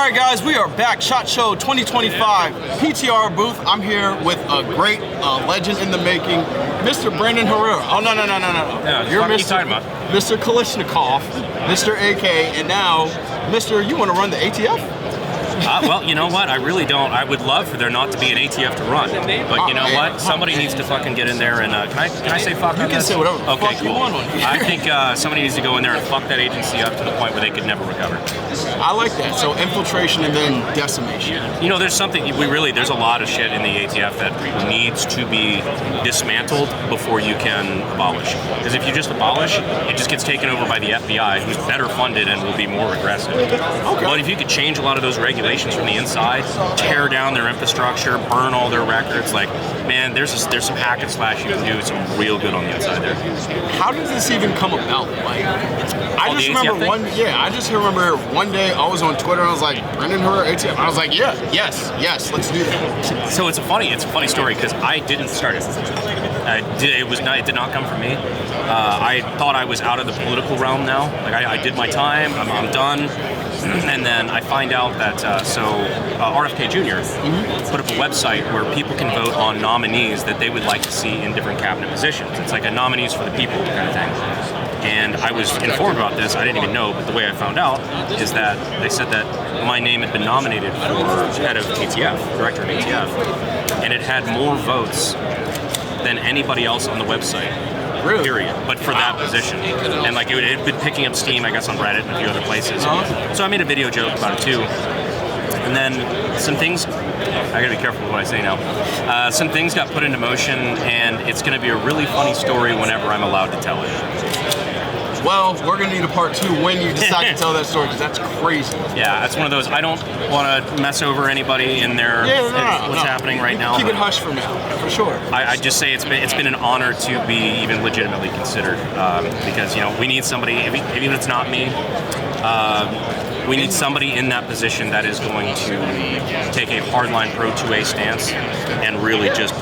right, guys, we are back. SHOT Show 2025 PTR booth. I'm here with a great legend in the making, Mr. Brandon Herrera. Oh, no. Yeah, You're Mr. Kalishnikov, Mr. AK, and now, Mr. You want to run the ATF? Well, you know what? I really don't. I would love for there not to be an ATF to run. But you know what? Somebody needs to fucking get in there and can I say fuck? You can say whatever the okay, fuck cool. you want. I think somebody needs to go in there and fuck that agency up to the point where they could never recover. I like that. So infiltration and then decimation. You know, there's a lot of shit in the ATF that needs to be dismantled before you can abolish. Because if you just abolish, it just gets taken over by the FBI, who's better funded and will be more aggressive. Okay. But if you could change a lot of those regulations from the inside, tear down their infrastructure, burn all their records, like, man, there's some hack and slash you can do some real good on the inside there. How does this even come about? Like, I just remember one day I was on Twitter and I was like, Brandon Herrera ATF. I was like, yes, let's do that. So it's a funny story because I didn't start it. It did not come from me. I thought I was out of the political realm now. Like I did my time. I'm done. And then I find out that RFK Jr. put up a website where people can vote on nominees that they would like to see in different cabinet positions. It's like a nominees for the people kind of thing. And I was informed about this. I didn't even know, but the way I found out is that they said that my name had been nominated for head of ATF, director of ATF, and it had more votes than anybody else on the website. Really? Period. But for that position. And like it had been picking up steam, I guess, on Reddit and a few other places. So I made a video joke about it too. And then some things, I gotta be careful with what I say now. Some things got put into motion, and it's gonna be a really funny story whenever I'm allowed to tell it. Well, we're going to need a part 2 when you decide to tell that story, because that's crazy. Yeah, that's one of those, I don't want to mess over anybody in their what's happening right now. Keep it hush for now, for sure. I just say it's been an honor to be even legitimately considered, because, you know, we need somebody, even if it's not me, we need somebody in that position that is going to take a hardline pro-2A stance and really just...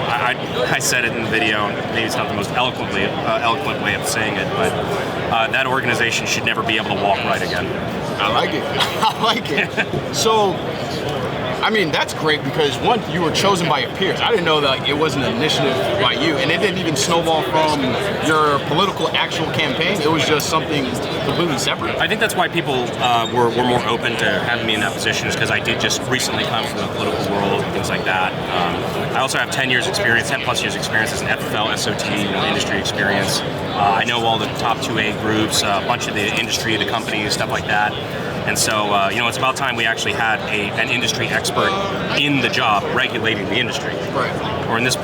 I said it in the video, maybe it's not the most eloquent way of saying it, but that organization should never be able to walk right again. I like it. So, I mean, that's great because, one, you were chosen by your peers. I didn't know that it was an initiative by you, and it didn't even snowball from your political actual campaign. It was just something completely separate. I think that's why people were more open to having me in that position, is because I did just recently come from the political world and things like that. I also have 10 plus years experience as an FFL, SOT, industry experience. I know all the top 2A groups, a bunch of the industry, the companies, stuff like that. And so, it's about time we actually had an industry expert in the job regulating the industry. Right. Or in this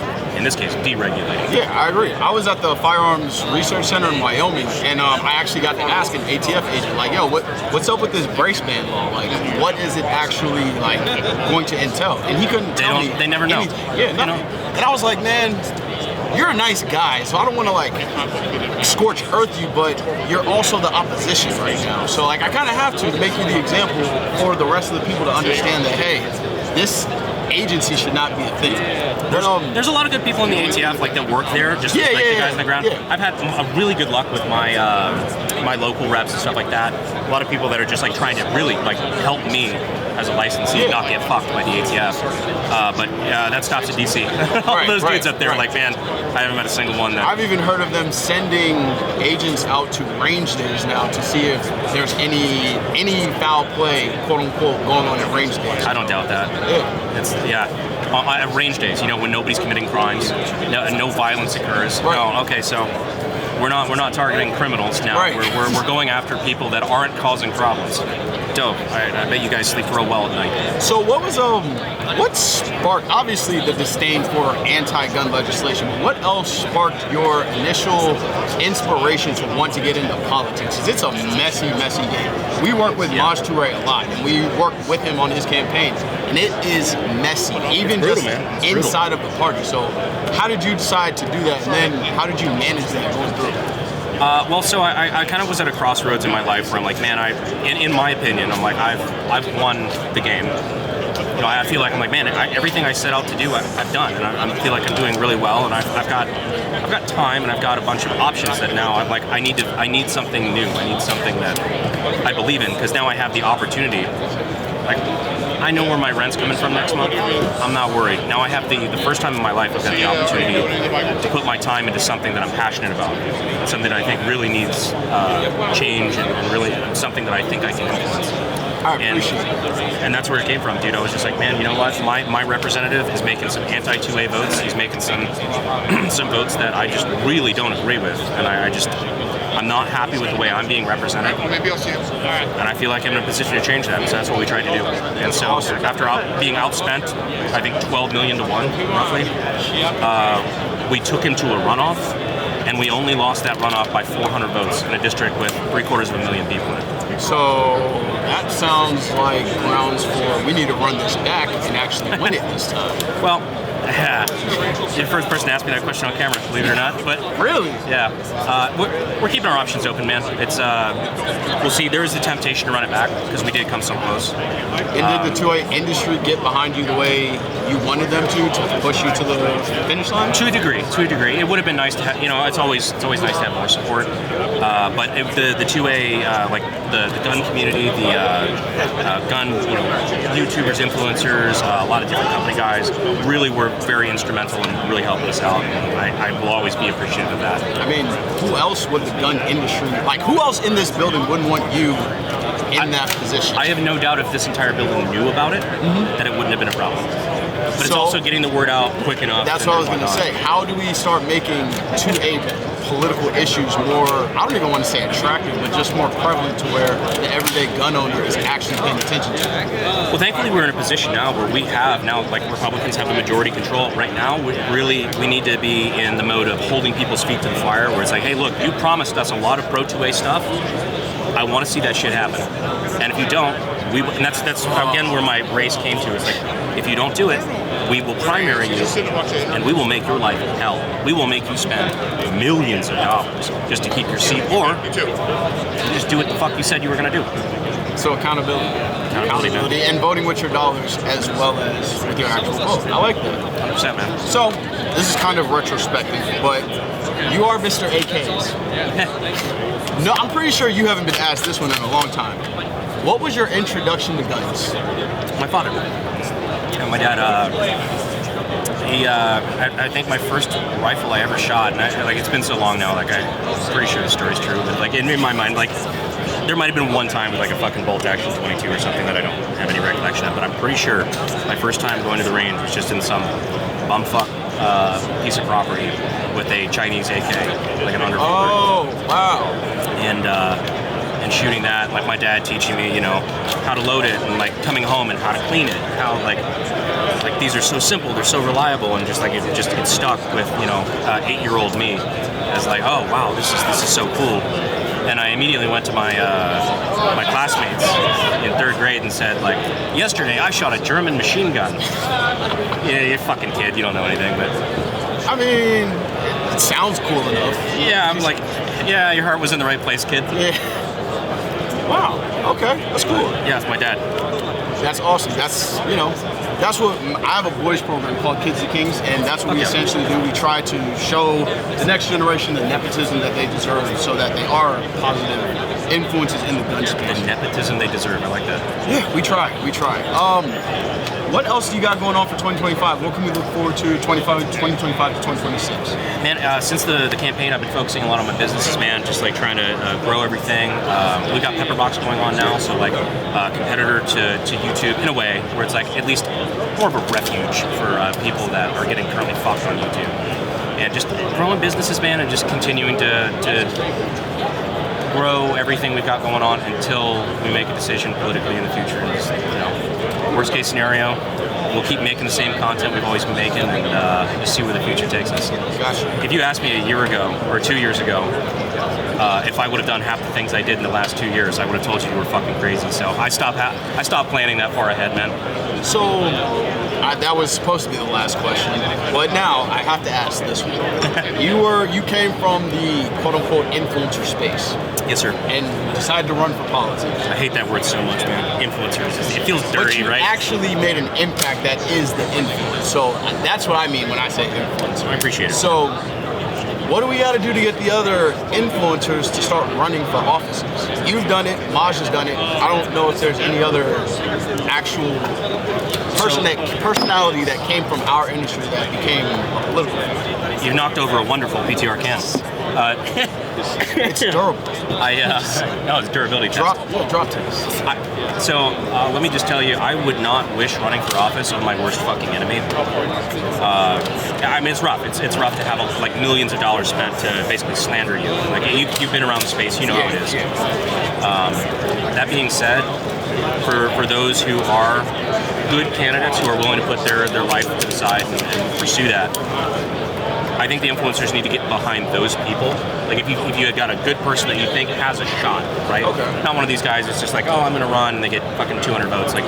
case, deregulating. Yeah, I agree. I was at the Firearms Research Center in Wyoming, and I actually got to ask an ATF agent, like, yo, what's up with this brace band law? Like, what is it actually, like, going to entail? And he couldn't tell me. They never know. Yeah, no. And I was like, man, you're a nice guy, so I don't want to, like, scorch earth you, but you're also the opposition right now. So, like, I kind of have to make you the example for the rest of the people to understand that, hey, this agency should not be a thing. There's a lot of good people in the ATF, like, that work there, just like the guys on the ground. Yeah. I've had a really good luck with my my local reps and stuff like that. A lot of people that are just like trying to really like help me as a licensee not get fucked by the ATF. But that stops at DC. All those dudes up there, like, man, I haven't met a single one that... I've even heard of them sending agents out to range days now to see if there's any foul play, quote unquote, going on at range days. I don't doubt that. Yeah. At range days, when nobody's committing crimes, no violence occurs. Right. No, okay, so we're not targeting criminals now. Right. We're going after people that aren't causing problems. Dope. I bet you guys sleep real well at night. So what sparked, obviously, the disdain for anti-gun legislation, but what else sparked your initial inspiration to want to get into politics? Because it's a messy game. We work with Maj Toure a lot, and we work with him on his campaign, and it is messy, even just inside of the party. So how did you decide to do that, and then how did you manage that going through? So I kind of was at a crossroads in my life where I'm like, man, in my opinion, I'm like, I've won the game. I feel like I'm like, man, everything I set out to do, I've done, and I feel like I'm doing really well, and I've got time, and I've got a bunch of options that now I'm like, I need something new. I need something that I believe in, because now I have the opportunity Like, I know where my rent's coming from next month. I'm not worried. Now I have the first time in my life I've got the opportunity to put my time into something that I'm passionate about, something that I think really needs change, and really something that I think I can influence. I appreciate it. And that's where it came from, dude. I was just like, man, you know what? My representative is making some anti-2A votes. He's making some some votes that I just really don't agree with, and I'm not happy with the way I'm being represented. Maybe I'll see him. All right. And I feel like I'm in a position to change that, so that's what we tried to do. And so after being outspent, I think 12 million to 1, roughly, we took him to a runoff, and we only lost that runoff by 400 votes in a district with 750,000 people in it. So that sounds like grounds for we need to run this back and actually win it this time. Well, you're the first person to ask me that question on camera, believe it or not. But really, yeah, we're keeping our options open, man. It's we'll see. There is the temptation to run it back because we did come so close. And did the 2A industry get behind you the way you wanted them to push you to the finish line? To a degree. It would have been nice to have. You know, it's always nice to have more support. But if the 2A, like the gun community, the gun, YouTubers, influencers, a lot of different company guys, really were very instrumental in really helping us out. And I will always be appreciative of that. I mean, who else would the gun industry, like who else in this building wouldn't want you in that position? I have no doubt if this entire building knew about it, that it wouldn't have been a problem. But it's also getting the word out quick enough. That's what I was going to say. How do we start making 2A political issues more, I don't even want to say attractive, but just more prevalent to where the everyday gun owner is actually paying attention to it? Well, thankfully we're in a position now where we have now, like Republicans have the majority control. Right now, we need to be in the mode of holding people's feet to the fire, where it's like, hey, look, you promised us a lot of pro-2A stuff. I want to see that shit happen. And if you don't, and that's again where my race came to. It's like, if you don't do it, we will primary you, and we will make your life hell. We will make you spend millions of dollars just to keep your seat, or just do what the fuck you said you were going to do. So accountability, and voting with your dollars as well as with your actual vote. I like that. 100%, man. So this is kind of retrospective, but you are Mr. AKs. No, I'm pretty sure you haven't been asked this one in a long time. What was your introduction to guns? My father. My dad, I think my first rifle I ever shot, and it's been so long now, like I'm pretty sure the story's true, but like in my mind, like there might have been one time with like a fucking bolt action 22 or something that I don't have any recollection of, but I'm pretty sure my first time going to the range was just in some bumfuck piece of property with a Chinese AK, like an underfoot. Oh, wow. And shooting that, like my dad teaching me, how to load it, and like coming home and how to clean it, how like these are so simple, they're so reliable, and just like it stuck with 8-year-old me as like, oh wow, this is so cool. And I immediately went to my my classmates in 3rd grade and said, like, yesterday I shot a German machine gun. Yeah, you're a fucking kid, you don't know anything, but I mean, it sounds cool enough. Yeah, I'm like, yeah, your heart was in the right place, kid. Yeah. Wow. Okay, that's cool. Yeah, it's my dad. That's awesome. That's what I have a boys program called Kids to Kings, and that's what we essentially do. We try to show the next generation the nepotism that they deserve, so that they are positive influences in the gun space. The nepotism they deserve. I like that. Yeah, we try. What else do you got going on for 2025? What can we look forward to 2025 to 2026? Man, since the campaign, I've been focusing a lot on my businesses, man, just like trying to grow everything. We got Pepperbox going on now, so like competitor to YouTube in a way, where it's like at least more of a refuge for people that are getting currently fucked on YouTube. And just growing businesses, man, and just continuing to grow everything we've got going on until we make a decision politically in the future. And just, worst case scenario, we'll keep making the same content we've always been making, and just see where the future takes us. Gotcha. If you asked me a year ago or 2 years ago if I would have done half the things I did in the last 2 years, I would have told you were fucking crazy. So I stopped planning that far ahead, man. So that was supposed to be the last question, but now I have to ask this one. You came from the quote-unquote influencer space. Yes, sir. And decided to run for politics. I hate that word so much, man. Influencers. It feels dirty, but you right? actually made an impact that is the influence. So that's what I mean when I say influencer. I appreciate it. So what do we got to do to get the other influencers to start running for offices? You've done it, Maj has done it. I don't know if there's any other actual personality that came from our industry that became a political figure. You knocked over a wonderful PTR can. It's durable. No, it's durability test. Drop test. So let me just tell you, I would not wish running for office on my worst fucking enemy. I mean, it's rough. It's rough to have like millions of dollars spent to basically slander you. Like you've been around the space, you know how it is. That being said, for those who are good candidates who are willing to put their life to the side and pursue that, I think the influencers need to get behind those people. Like if you had got a good person that you think has a shot, right? Okay. Not one of these guys that's just like, oh, I'm gonna run and they get fucking 200 votes. Like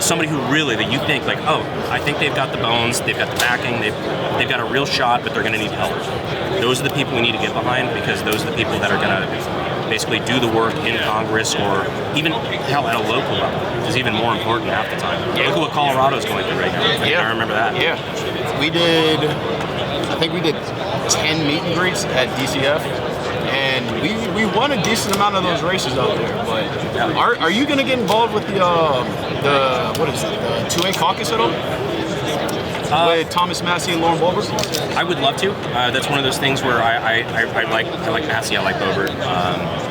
somebody who really that you think like, oh, I think they've got the bones, they've got the backing, they've got a real shot, but they're gonna need help. Those are the people we need to get behind because those are the people that are gonna basically do the work in Congress or even hell at a local level. Is even more important half the time. Look at what Colorado's going through right now. I remember that. Yeah, I think we did 10 meet and greets at DCF, and we won a decent amount of those races out there. But are you going to get involved with the what is it, the 2A caucus at all? With Thomas Massey and Lauren Boebert? I would love to. That's one of those things where I like Massey, I like Boebert.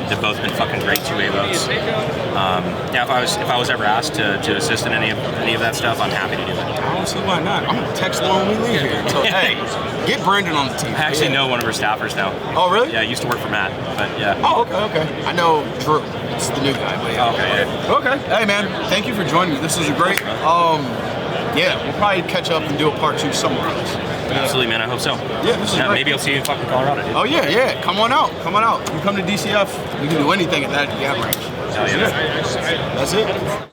They've both been fucking great 2A votes. Yeah, if I was ever asked to assist in any of that stuff, I'm happy to do it. I don't see why not. I'm gonna text Lauren when we leave here. So hey, get Brandon on the team. I actually know one of her staffers now. Oh really? Yeah, I used to work for Matt, but yeah. Oh okay. I know Drew. It's the new guy. But yeah. Okay. Hey man, thank you for joining me. This was a great. Yeah, we'll probably catch up and do a part 2 somewhere else. Absolutely, man. I hope so. Yeah, this is great. Maybe I'll see you in fucking Colorado, dude. Oh yeah. Come on out. You come to DCF, we can do anything at that range. Hell yeah. That's it.